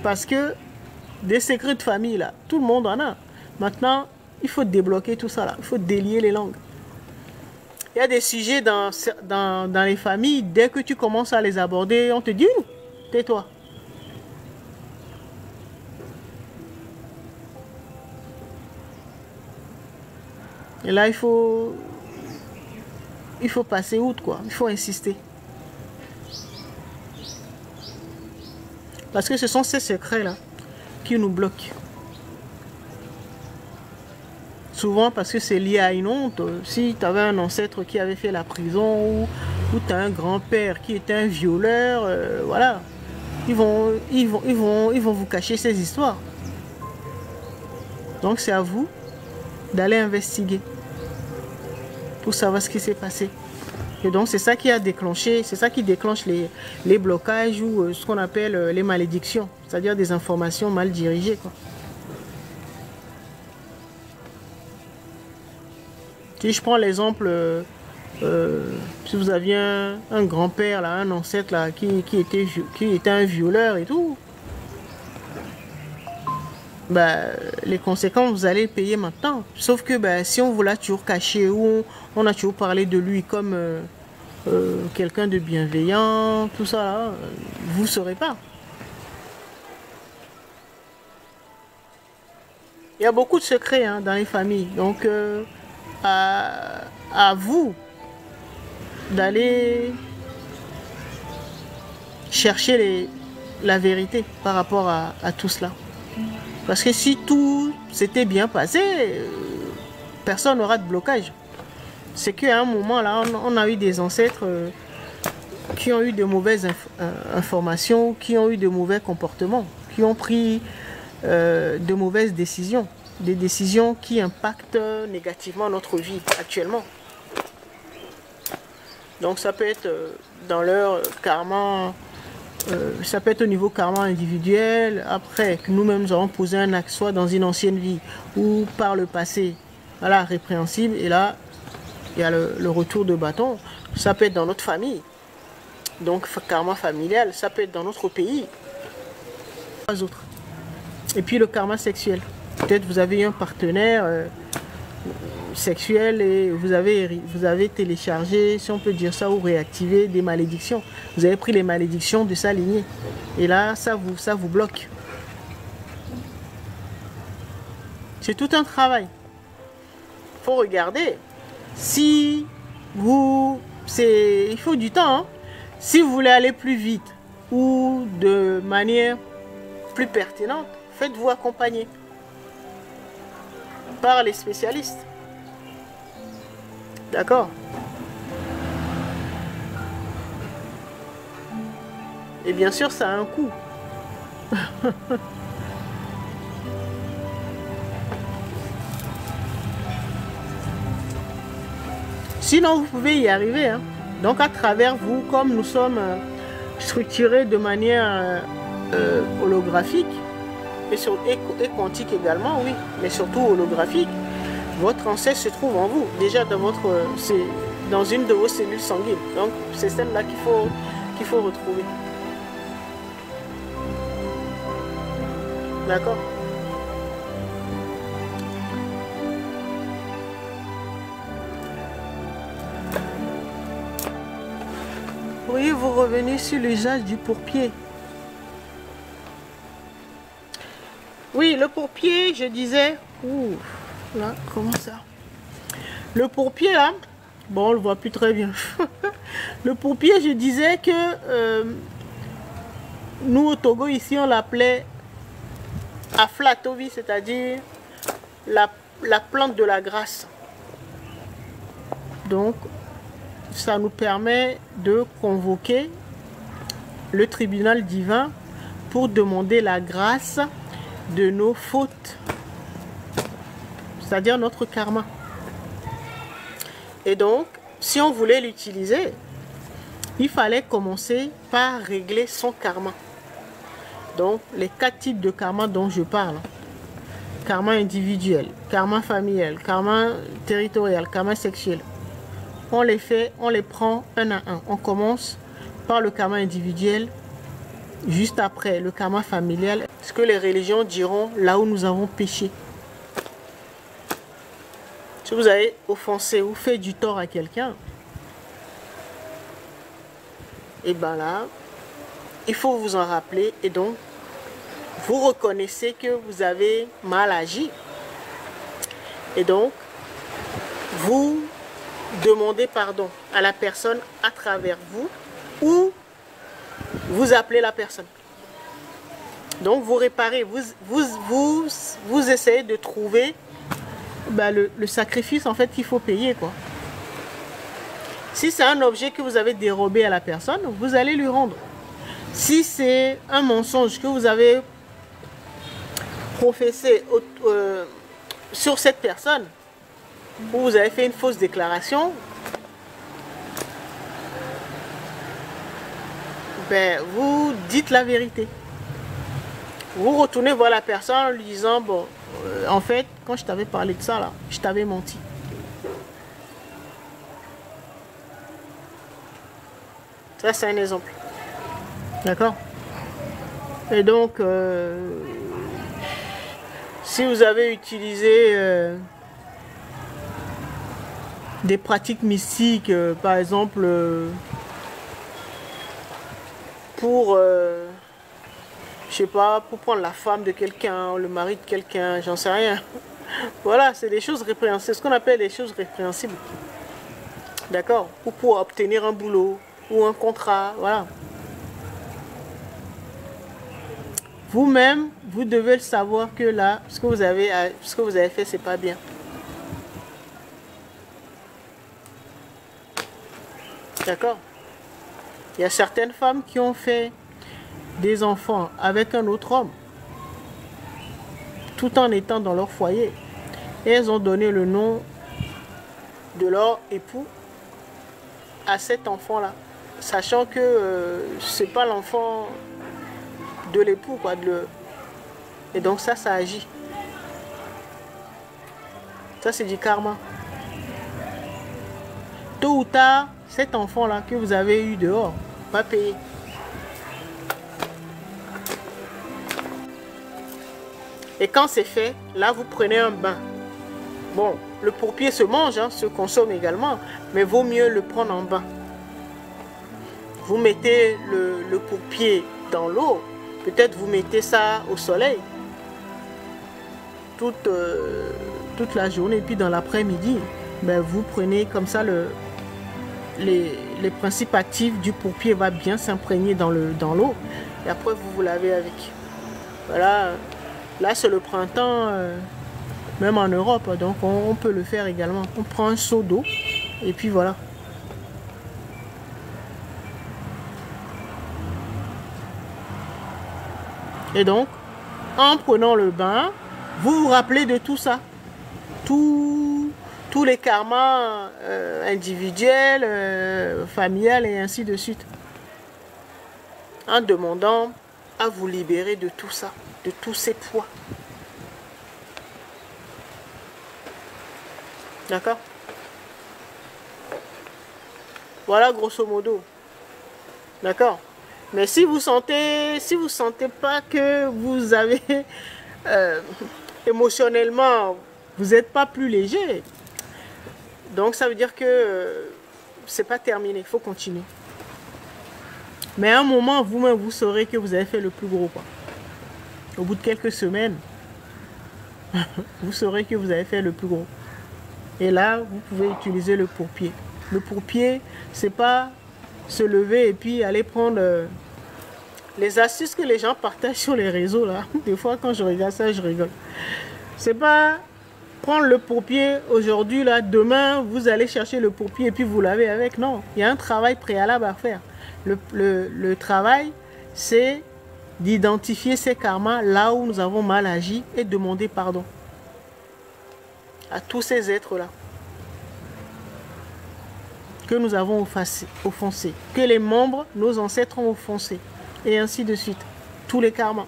Parce que des secrets de famille, là, tout le monde en a. Maintenant, il faut débloquer tout ça, là. Il faut délier les langues. Il y a des sujets dans les familles, dès que tu commences à les aborder, on te dit, tais-toi. Et là, il faut passer outre, quoi. Il faut insister. Parce que ce sont ces secrets-là qui nous bloquent. Souvent parce que c'est lié à une honte. Si tu avais un ancêtre qui avait fait la prison ou tu as un grand-père qui était un violeur, voilà. Ils vont vous cacher ces histoires. Donc c'est à vous d'aller investiguer pour savoir ce qui s'est passé. Et donc c'est ça qui a déclenché, c'est ça qui déclenche les blocages ou ce qu'on appelle les malédictions, c'est-à-dire des informations mal dirigées, quoi. Si je prends l'exemple, si vous aviez un grand-père, là, un ancêtre là, qui était un violeur et tout, bah, les conséquences, vous allez les payer maintenant. Sauf que bah, si on vous l'a toujours caché ou on a toujours parlé de lui comme quelqu'un de bienveillant, tout ça, là, vous ne saurez pas. Il y a beaucoup de secrets hein, dans les familles. Donc, à vous d'aller chercher la vérité par rapport à tout cela. Parce que si tout s'était bien passé, personne n'aura de blocage. C'est qu'à un moment là, on a eu des ancêtres qui ont eu de mauvaises informations, qui ont eu de mauvais comportements, qui ont pris de mauvaises décisions. Des décisions qui impactent négativement notre vie actuellement. Donc ça peut être dans leur karma, ça peut être au niveau karma individuel, après que nous-mêmes nous avons posé un acte, soit dans une ancienne vie ou par le passé, voilà, répréhensible, et là, il y a le retour de bâton. Ça peut être dans notre famille, donc karma familial, ça peut être dans notre pays, les autres. Et puis le karma sexuel. Peut-être vous avez eu un partenaire sexuel et vous avez téléchargé, si on peut dire ça, ou réactivé des malédictions. Vous avez pris les malédictions de sa lignée. Et là, ça vous bloque. C'est tout un travail. Il faut regarder. Si vous... il faut du temps. Hein. Si vous voulez aller plus vite ou de manière plus pertinente, faites-vous accompagner par les spécialistes. D'accord? Et bien sûr, ça a un coût. Sinon, vous pouvez y arriver. Hein. Donc, à travers vous, comme nous sommes structurés de manière holographique, et quantique également, oui, mais surtout holographique, votre ancêtre se trouve en vous, déjà dans une de vos cellules sanguines. Donc c'est celle-là qu'il faut retrouver. D'accord? Pourriez-vous revenir sur l'usage du pourpier? Oui, le pourpier, je disais... Ouh, là, comment ça? Le pourpier, là, bon, on le voit plus très bien. Le pourpier, je disais que nous, au Togo, ici, on l'appelait Aflatovi, c'est-à-dire la plante de la grâce. Donc, ça nous permet de convoquer le tribunal divin pour demander la grâce de nos fautes, c'est-à-dire notre karma. Et donc, si on voulait l'utiliser, il fallait commencer par régler son karma. Donc, les 4 types de karma dont je parle. Karma individuel, karma familial, karma territorial, karma sexuel. On les prend un à un. On commence par le karma individuel juste après le karma familial, ce que les religions diront là où nous avons péché. Si vous avez offensé ou fait du tort à quelqu'un, et bien là, il faut vous en rappeler et donc vous reconnaissez que vous avez mal agi. Et donc, vous demandez pardon à la personne à travers vous ou vous appelez la personne. Donc, vous réparez, vous essayez de trouver le sacrifice en fait qu'il faut payer, quoi. Si c'est un objet que vous avez dérobé à la personne, vous allez lui rendre. Si c'est un mensonge que vous avez professé sur cette personne, ou vous avez fait une fausse déclaration, vous dites la vérité. Vous retournez voir la personne en lui disant, bon, en fait, quand je t'avais parlé de ça, là, je t'avais menti. Ça, c'est un exemple. D'accord? Et donc, si vous avez utilisé des pratiques mystiques, par exemple, pour, je sais pas, pour prendre la femme de quelqu'un, le mari de quelqu'un, j'en sais rien. Voilà, c'est des choses répréhensibles, ce qu'on appelle des choses répréhensibles. D'accord? Ou pour obtenir un boulot, ou un contrat, voilà. Vous-même, vous devez le savoir que là, ce que vous avez fait, c'est pas bien. D'accord? Il y a certaines femmes qui ont fait des enfants avec un autre homme, tout en étant dans leur foyer. Et elles ont donné le nom de leur époux à cet enfant-là, sachant que c'est pas l'enfant de l'époux, quoi. Et donc ça agit. Ça, c'est du karma. Tôt ou tard, cet enfant-là que vous avez eu dehors va payer. Et quand c'est fait, là, vous prenez un bain. Bon, le pourpier se mange, hein, se consomme également, mais vaut mieux le prendre en bain. Vous mettez le pourpier dans l'eau, peut-être vous mettez ça au soleil toute la journée, et puis dans l'après-midi, vous prenez comme ça les principes actifs du pourpier va bien s'imprégner dans l'eau, et après vous lavez avec. Voilà, là c'est le printemps, même en Europe, donc on peut le faire également. On prend un seau d'eau et puis voilà. Et donc, en prenant le bain, vous vous rappelez de tout ça. Tous les karmas individuels, familiales et ainsi de suite. En demandant à vous libérer de tout ça, de tous ces poids. D'accord? Voilà grosso modo. D'accord? Mais si vous sentez pas que vous avez émotionnellement, vous n'êtes pas plus léger, donc ça veut dire que c'est pas terminé, il faut continuer. Mais à un moment, vous-même, vous saurez que vous avez fait le plus gros, quoi. Au bout de quelques semaines, vous saurez que vous avez fait le plus gros. Et là, vous pouvez utiliser le pourpier. Le pourpier, c'est pas se lever et puis aller prendre les astuces que les gens partagent sur les réseaux là. Des fois quand je regarde ça, je rigole. C'est pas prendre le pourpier aujourd'hui là, demain vous allez chercher le pourpier et puis vous lavez avec. Non, il y a un travail préalable à faire. Le travail, c'est d'identifier ces karmas là où nous avons mal agi et demander pardon à tous ces êtres là que nous avons offensés, que les membres, nos ancêtres ont offensés, et ainsi de suite. Tous les karmas.